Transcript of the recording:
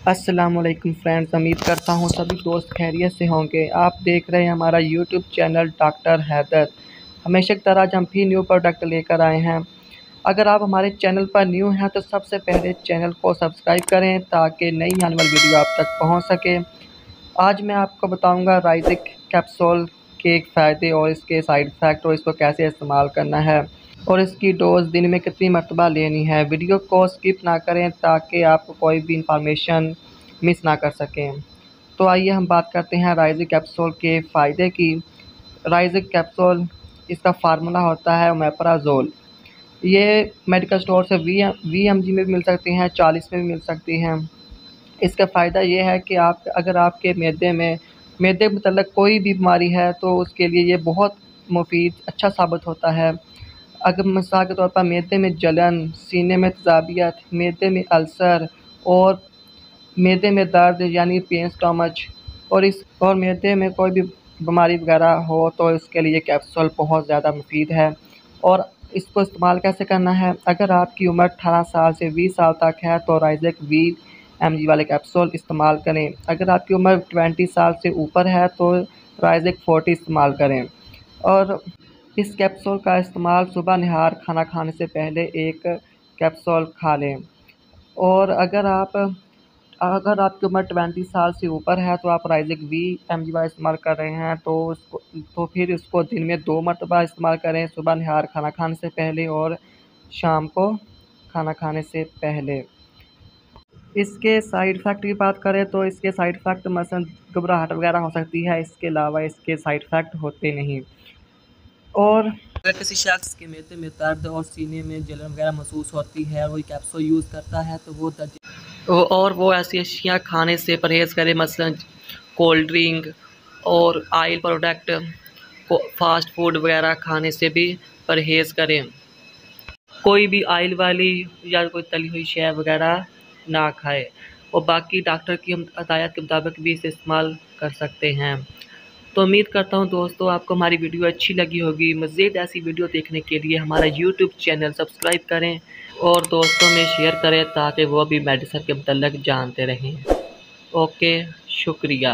अस्सलामुअलैकुम फ्रेंड्स, उम्मीद करता हूँ सभी दोस्त खैरियत से होंगे। आप देख रहे हैं हमारा यूट्यूब चैनल डॉक्टर हैदर। हमेशा की तरह आज हम भी न्यू प्रोडक्ट लेकर आए हैं। अगर आप हमारे चैनल पर न्यू हैं तो सबसे पहले चैनल को सब्सक्राइब करें ताकि नई आने वाली वीडियो आप तक पहुँच सके। आज मैं आपको बताऊँगा राइजिक कैप्सूल के फ़ायदे और इसके साइड इफ़ेक्ट और इसको कैसे इस्तेमाल करना है और इसकी डोज़ दिन में कितनी मरतबा लेनी है। वीडियो को स्किप ना करें ताकि आप कोई भी इंफॉर्मेशन मिस ना कर सकें। तो आइए हम बात करते हैं राइजिक कैप्सूल के फ़ायदे की। राइजिक कैप्सूल इसका फार्मूला होता है ओमेप्राज़ोल। ये मेडिकल स्टोर से 20 mg में भी मिल सकती हैं, 40 में भी मिल सकती हैं। इसका फ़ायदा ये है कि अगर आपके मैदे मतलब कोई भी बीमारी है तो उसके लिए ये बहुत मुफ़ीद अच्छा साबित होता है। अगर मिसाल के तौर पर मैदे में जलन, सीने में तेज़ाबियत, मैदे में अल्सर और मैदे में दर्द यानी पेन स्टमच और मैदे में कोई भी बीमारी वगैरह हो तो इसके लिए कैप्सूल बहुत ज़्यादा मुफीद है। और इसको इस्तेमाल कैसे करना है, अगर आपकी उम्र 18 साल से 20 साल तक है तो राइजिक 20 mg वाले कैप्सूल इस्तेमाल करें। अगर आपकी उम्र 20 साल से ऊपर है तो राइजिक 40 इस्तेमाल करें। और इस कैप्सूल का इस्तेमाल सुबह नहार खाना खाने से पहले एक कैप्सूल खा लें। और अगर आपकी उम्र 20 साल से ऊपर है तो आप राइजिक 20 mg वाला इस्तेमाल कर रहे हैं तो फिर इसको दिन में 2 मरतबा इस्तेमाल करें, सुबह नहार खाना खाने से पहले और शाम को खाना खाने से पहले। इसके साइड इफ़ेक्ट की बात करें तो इसके साइड इफ़ेक्ट मसलन घबराहट वगैरह हो सकती है, इसके अलावा इसके साइड इफ़ेक्ट होते नहीं। और अगर किसी शख्स के मैदे में दर्द और सीने में जलन वगैरह महसूस होती है और वो कैप्सूल यूज़ करता है तो वो ऐसी अशिया खाने से परहेज़ करे, मसलन कोल्ड ड्रिंक और ऑयल प्रोडक्ट को फास्ट फूड वगैरह खाने से भी परहेज़ करें। कोई भी ऑयल वाली या कोई तली हुई शय वगैरह ना खाए और बाकी डॉक्टर की हदायत के मुताबिक भी इसे इस्तेमाल कर सकते हैं। तो उम्मीद करता हूँ दोस्तों आपको हमारी वीडियो अच्छी लगी होगी। मज़ीद ऐसी वीडियो देखने के लिए हमारा यूट्यूब चैनल सब्सक्राइब करें और दोस्तों में शेयर करें ताकि वो भी मेडिसिन के मतलब जानते रहें। ओके, शुक्रिया।